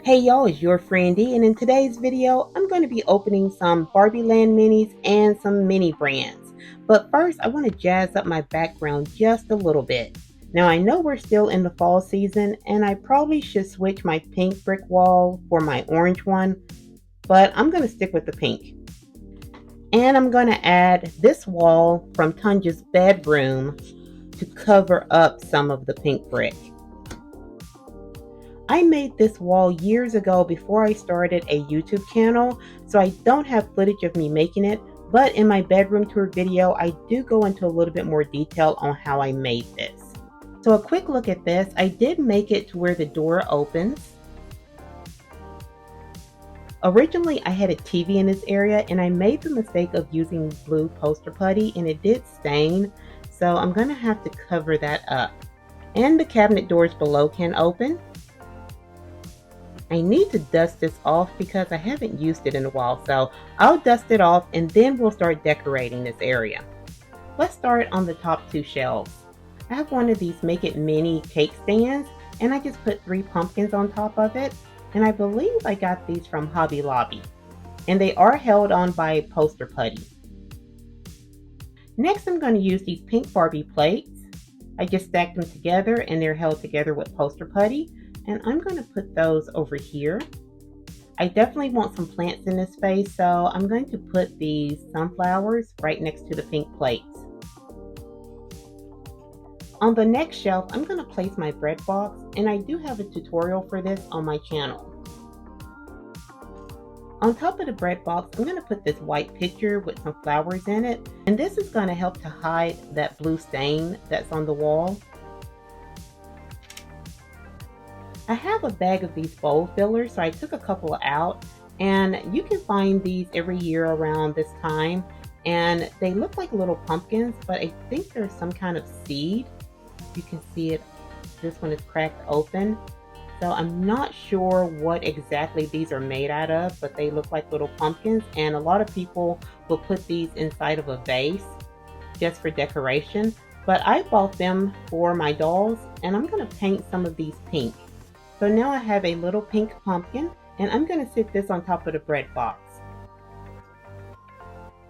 Hey y'all, it's your friend D, and in today's video, I'm going to be opening some BarbieLand minis and some mini brands. But first, I want to jazz up my background just a little bit. Now, I know we're still in the fall season, and I probably should switch my pink brick wall for my orange one, but I'm going to stick with the pink. And I'm going to add this wall from Tunja's bedroom to cover up some of the pink brick. I made this wall years ago before I started a YouTube channel, so I don't have footage of me making it, but in my bedroom tour video, I do go into a little bit more detail on how I made this. So a quick look at this, I did make it to where the door opens. Originally, I had a TV in this area and I made the mistake of using blue poster putty and it did stain, so I'm going to have to cover that up. And the cabinet doors below can open. I need to dust this off because I haven't used it in a while, so I'll dust it off and then we'll start decorating this area. Let's start on the top two shelves. I have one of these Make It Mini cake stands and I just put 3 pumpkins on top of it, and I believe I got these from Hobby Lobby, and they are held on by poster putty. Next, I'm going to use these pink Barbie plates. I just stacked them together and they're held together with poster putty. And I'm going to put those over here. I definitely want some plants in this space, so I'm going to put these sunflowers right next to the pink plates. On the next shelf, I'm going to place my bread box, and I do have a tutorial for this on my channel. On top of the bread box, I'm going to put this white picture with some flowers in it, and this is going to help to hide that blue stain that's on the wall. I have a bag of these bowl fillers, so I took a couple out, and you can find these every year around this time, and they look like little pumpkins, but I think there's some kind of seed. You can see it, this one is cracked open, so I'm not sure what exactly these are made out of, but they look like little pumpkins, and a lot of people will put these inside of a vase just for decoration, but I bought them for my dolls, and I'm going to paint some of these pink. So now I have a little pink pumpkin, and I'm going to sit this on top of the bread box.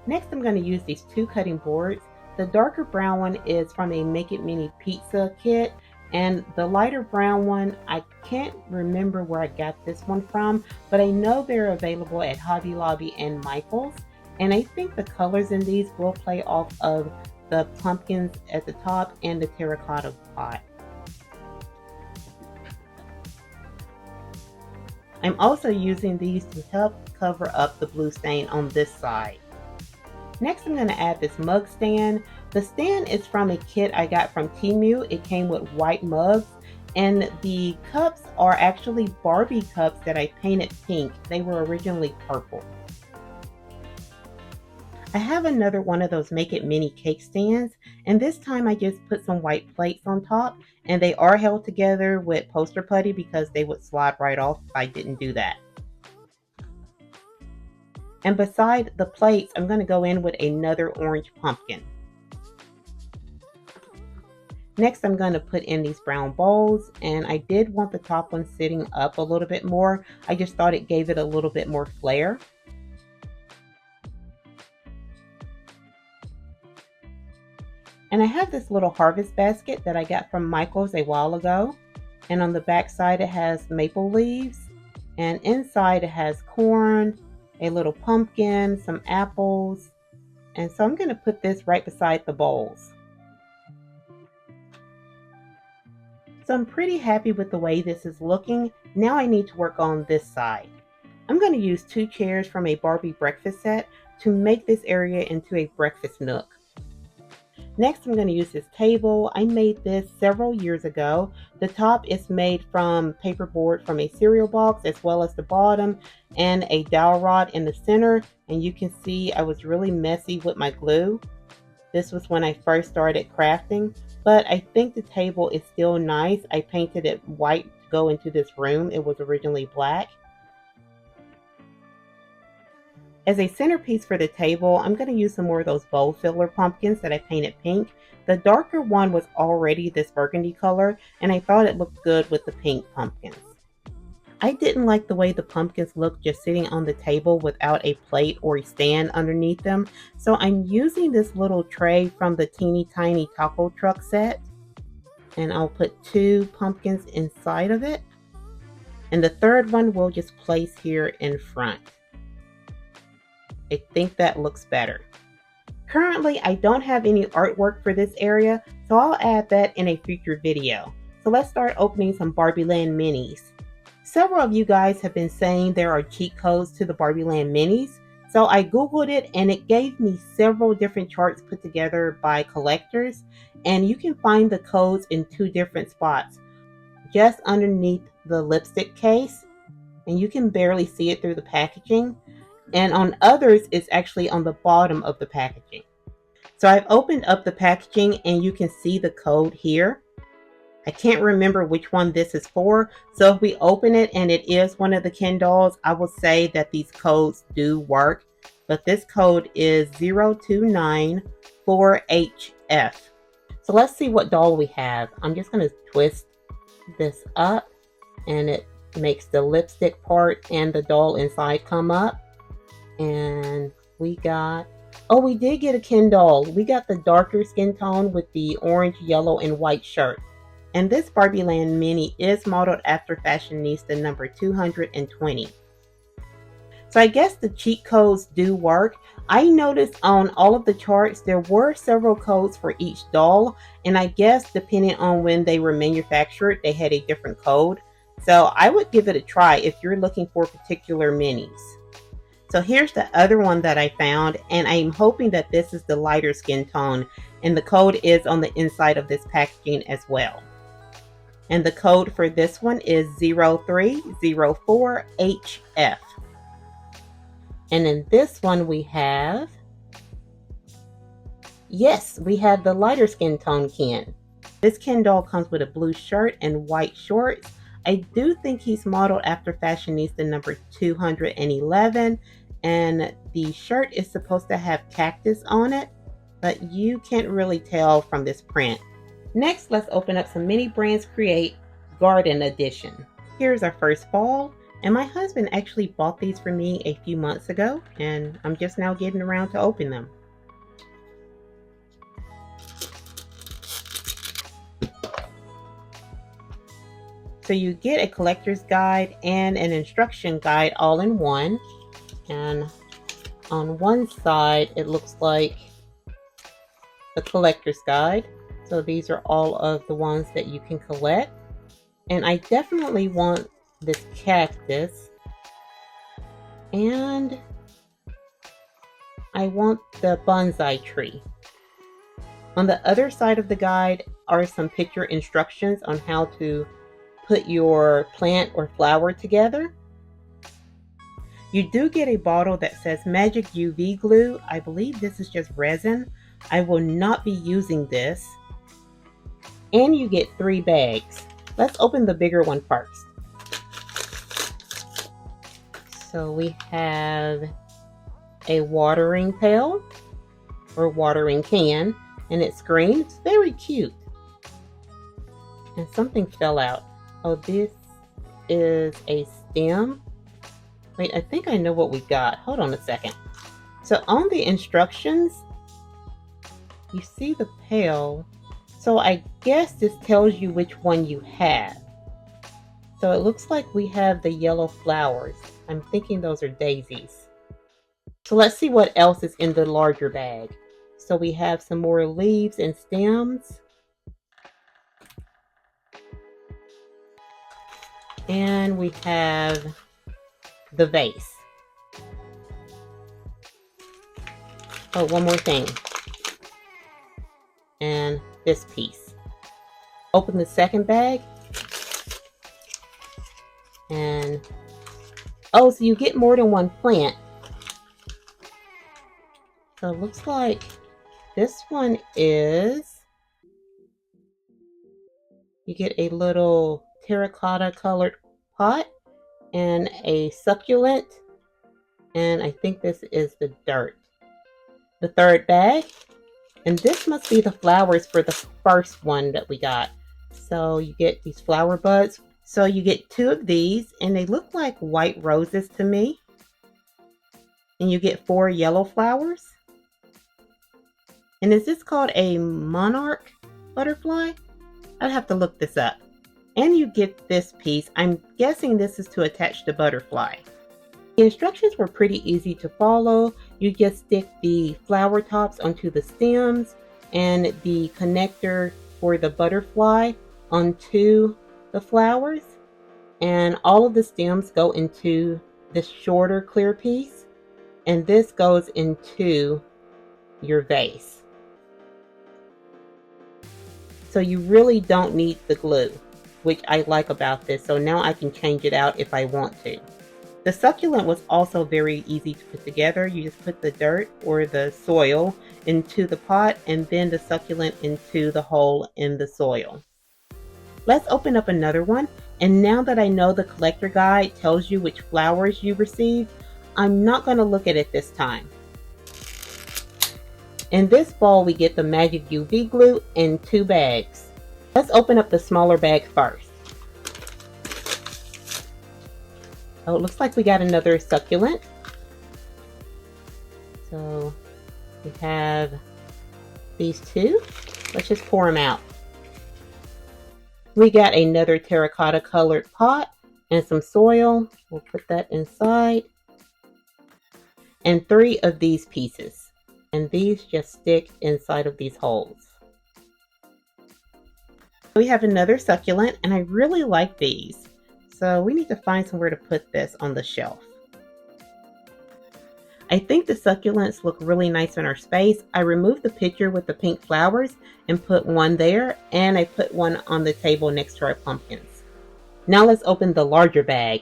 Next, I'm going to use these 2 cutting boards. The darker brown one is from a Make It Mini pizza kit, and the lighter brown one, I can't remember where I got this one from, but I know they're available at Hobby Lobby and Michael's, and I think the colors in these will play off of the pumpkins at the top and the terracotta pot. I'm also using these to help cover up the blue stain on this side. Next, I'm going to add this mug stand. The stand is from a kit I got from Temu. It came with white mugs, and the cups are actually Barbie cups that I painted pink. They were originally purple. I have another one of those Make It Mini cake stands, and this time I just put some white plates on top, and they are held together with poster putty because they would slide right off if I didn't do that. And beside the plates, I'm going to go in with another orange pumpkin. Next, I'm going to put in these brown bowls, and I did want the top one sitting up a little bit more. I just thought it gave it a little bit more flair. And I have this little harvest basket that I got from Michael's a while ago. And on the back side, it has maple leaves. And inside, it has corn, a little pumpkin, some apples. And so I'm going to put this right beside the bowls. So I'm pretty happy with the way this is looking. Now I need to work on this side. I'm going to use 2 chairs from a Barbie breakfast set to make this area into a breakfast nook. Next, I'm going to use this table. I made this several years ago. The top is made from paperboard from a cereal box, as well as the bottom and a dowel rod in the center. And you can see I was really messy with my glue. This was when I first started crafting, but I think the table is still nice. I painted it white to go into this room. It was originally black. As a centerpiece for the table, I'm going to use some more of those bowl filler pumpkins that I painted pink. The darker one was already this burgundy color, and I thought it looked good with the pink pumpkins. I didn't like the way the pumpkins look just sitting on the table without a plate or a stand underneath them. So I'm using this little tray from the teeny tiny taco truck set. And I'll put 2 pumpkins inside of it. And the third one we'll just place here in front. I think that looks better. Currently, I don't have any artwork for this area, so I'll add that in a future video. So let's start opening some BarbieLand minis. Several of you guys have been saying there are cheat codes to the BarbieLand minis, so I googled it and it gave me several different charts put together by collectors, and you can find the codes in 2 different spots, just underneath the lipstick case, and you can barely see it through the packaging, and on others it's actually on the bottom of the packaging. So I've opened up the packaging and you can see the code here. I can't remember which one this is for, so if we open it and it is one of the Ken dolls, I will say that these codes do work, but this code is 0294HF. So let's see what doll we have. I'm just going to twist this up and it makes the lipstick part and the doll inside come up. And we did get a Ken doll. We got the darker skin tone with the orange, yellow, and white shirt. And this BarbieLand mini is modeled after fashionista number 220. So I guess the cheat codes do work. I noticed on all of the charts there were several codes for each doll, and I guess depending on when they were manufactured, they had a different code. So I would give it a try if you're looking for particular minis. So here's the other one that I found, and I'm hoping that this is the lighter skin tone, and the code is on the inside of this packaging as well. And the code for this one is 0304HF. And in this one we have, yes, we have the lighter skin tone Ken. This Ken doll comes with a blue shirt and white shorts. I do think he's modeled after fashionista number 211, and the shirt is supposed to have cactus on it, but you can't really tell from this print. Next, let's open up some Mini Brands Create Garden Edition. Here's our first ball, and my husband actually bought these for me a few months ago, and I'm just now getting around to open them. So you get a collector's guide and an instruction guide all in one. And on one side, it looks like the collector's guide. So these are all of the ones that you can collect. And I definitely want this cactus. And I want the bonsai tree. On the other side of the guide are some picture instructions on how to put your plant or flower together. You do get a bottle that says Magic UV Glue. I believe this is just resin. I will not be using this. And you get 3 bags. Let's open the bigger one first. So we have a watering pail or watering can, and it's green. It's very cute. And something fell out. Oh, this is a stem. Wait, I think I know what we got. Hold on a second. So on the instructions, you see the pail. So I guess this tells you which one you have. So it looks like we have the yellow flowers. I'm thinking those are daisies. So let's see what else is in the larger bag. So we have some more leaves and stems. And we have the vase. Oh, one more thing. And this piece. Open the second bag. And, oh, so you get more than one plant. So it looks like this one is, you get a little terracotta colored pot and a succulent, and I think this is the dirt. The third bag, and this must be the flowers for the first one that we got. So you get these flower buds. So you get 2 of these, and they look like white roses to me. And you get 4 yellow flowers. And is this called a monarch butterfly? I'd have to look this up. And you get this piece. I'm guessing this is to attach the butterfly. The instructions were pretty easy to follow. You just stick the flower tops onto the stems and the connector for the butterfly onto the flowers. And all of the stems go into this shorter clear piece. And this goes into your vase. So you really don't need the glue, which I like about this. So now I can change it out if I want to. The succulent was also very easy to put together. You just put the dirt or the soil into the pot and then the succulent into the hole in the soil. Let's open up another one. And now that I know the collector guide tells you which flowers you received, I'm not going to look at it this time. In this bowl, we get the magic UV glue in 2 bags. Let's open up the smaller bag first. Oh, it looks like we got another succulent. So we have these 2. Let's just pour them out. We got another terracotta colored pot and some soil. We'll put that inside. And 3 of these pieces. And these just stick inside of these holes. We have another succulent, and I really like these. So we need to find somewhere to put this on the shelf. I think the succulents look really nice in our space. I removed the picture with the pink flowers and put one there, and I put one on the table next to our pumpkins. Now let's open the larger bag.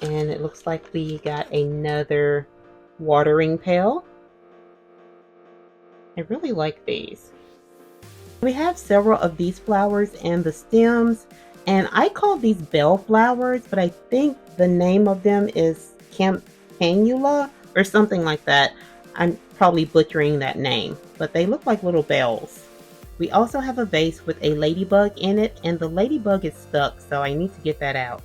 And it looks like we got another watering pail. I really like these. We have several of these flowers and the stems, and I call these bell flowers, but I think the name of them is campanula or something like that. I'm probably butchering that name, but they look like little bells. We also have a vase with a ladybug in it, and the ladybug is stuck, so I need to get that out.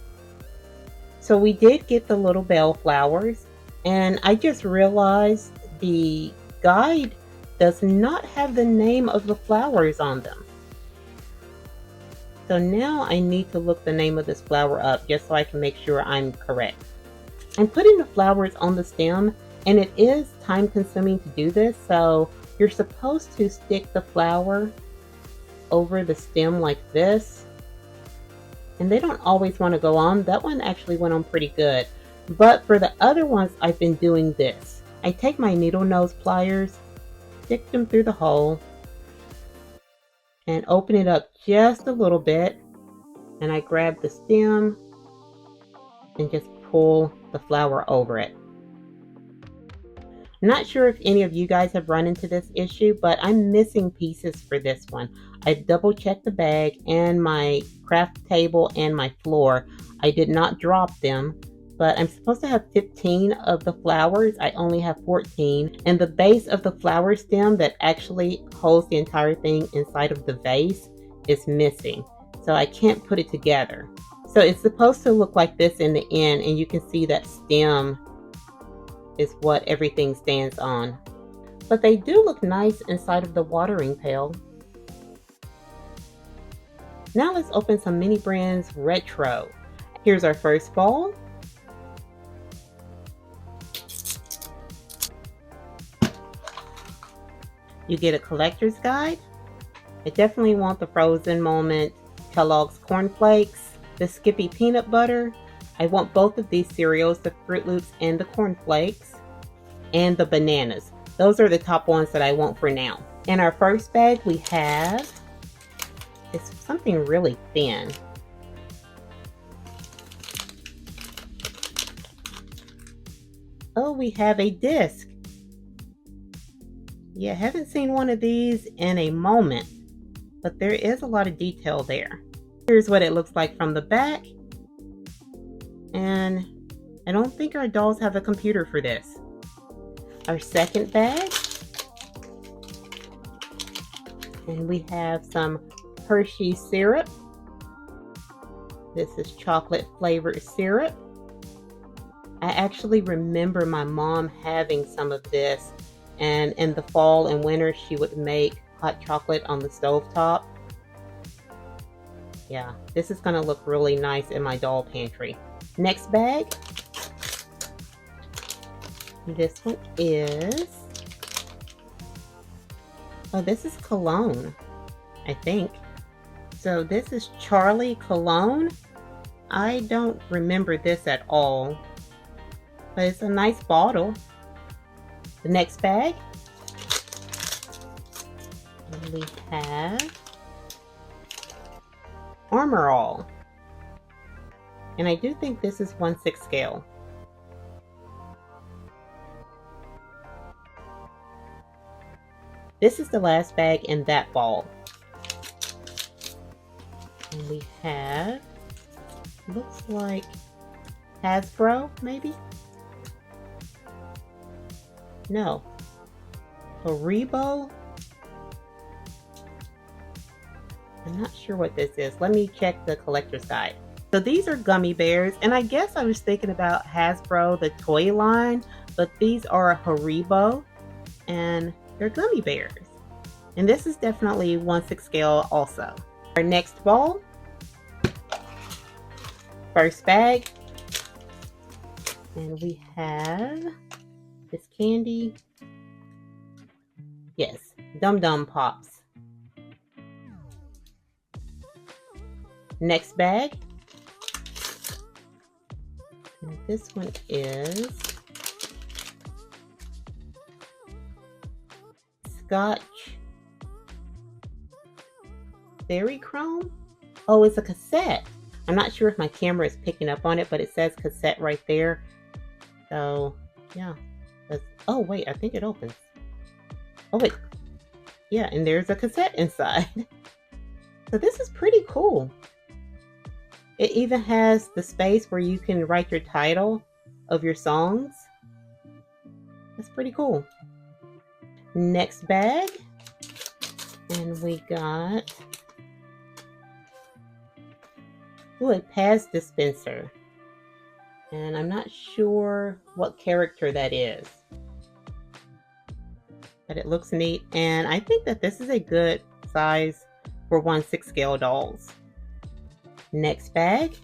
So we did get the little bell flowers, and I just realized the guide does not have the name of the flowers on them. So now I need to look the name of this flower up just so I can make sure I'm correct. I'm putting the flowers on the stem, and it is time consuming to do this, so you're supposed to stick the flower over the stem like this. And they don't always want to go on. That one actually went on pretty good. But for the other ones, I've been doing this. I take my needle nose pliers, stick them through the hole, and open it up just a little bit. And I grab the stem and just pull the flower over it. Not sure if any of you guys have run into this issue, but I'm missing pieces for this one. I double checked the bag and my craft table and my floor. I did not drop them, but I'm supposed to have 15 of the flowers. I only have 14. And the base of the flower stem that actually holds the entire thing inside of the vase is missing. So I can't put it together. So it's supposed to look like this in the end, and you can see that stem is what everything stands on. But they do look nice inside of the watering pail. Now let's open some Mini Brands Retro. Here's our first bowl. You get a collector's guide. I definitely want the Frozen Moment Kellogg's Corn Flakes, the Skippy Peanut Butter. I want both of these cereals, the Fruit Loops and the Corn Flakes, and the bananas. Those are the top ones that I want for now. In our first bag, we have, it's something really thin. Oh, we have a disc. Yeah, I haven't seen one of these in a moment, but there is a lot of detail there. Here's what it looks like from the back. And I don't think our dolls have a computer for this. Our second bag. And we have some Hershey syrup. This is chocolate flavored syrup. I actually remember my mom having some of this, and in the fall and winter she would make hot chocolate on the stovetop. Yeah, this is gonna look really nice in my doll pantry. Next bag. This one is, oh, this is cologne, I think. So this is Charlie cologne. I don't remember this at all, but it's a nice bottle. The next bag, we have Armor All. And I do think this is 1/6 scale. This is the last bag in that ball. And we have, looks like Hasbro, maybe? No. Haribo? I'm not sure what this is. Let me check the collector's guide. So these are gummy bears, and I guess I was thinking about Hasbro, the toy line, but these are Haribo, and they're gummy bears. And this is definitely 1/6 scale also. Our next ball, first bag, and we have this candy. Yes, Dum Dum Pops. Next bag, and this one is Scotch Fairy Chrome. Oh, it's a cassette. I'm not sure if my camera is picking up on it, but it says cassette right there. So yeah, oh wait, I think it opens. Oh wait, yeah, and there's a cassette inside. So this is pretty cool. It even has the space where you can write your title of your songs. That's pretty cool. Next bag, and we got, ooh, a Paz dispenser. And I'm not sure what character that is, but it looks neat. And I think that this is a good size for 1/6 scale dolls. Next bag.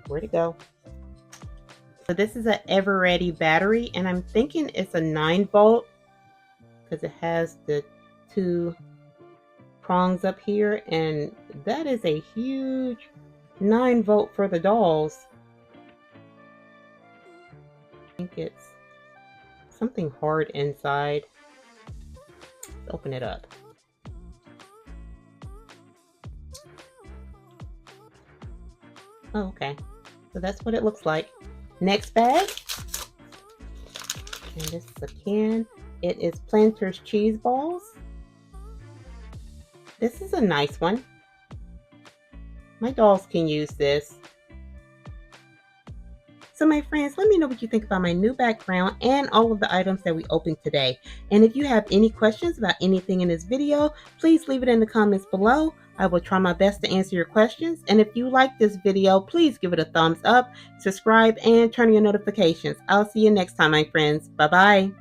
Where'd it go? So this is an Ever-Ready battery, and I'm thinking it's a 9-volt because it has the 2 prongs up here, and that is a huge 9-volt for the dolls. I think it's something hard inside. Let's open it up. Oh, okay. So that's what it looks like. Next bag. And this is a can. It is Planters cheese balls. This is a nice one. My dolls can use this. So my friends, let me know what you think about my new background and all of the items that we opened today. And if you have any questions about anything in this video, please leave it in the comments below. I will try my best to answer your questions. And if you like this video, please give it a thumbs up, subscribe, and turn on your notifications. I'll see you next time, my friends. Bye-bye.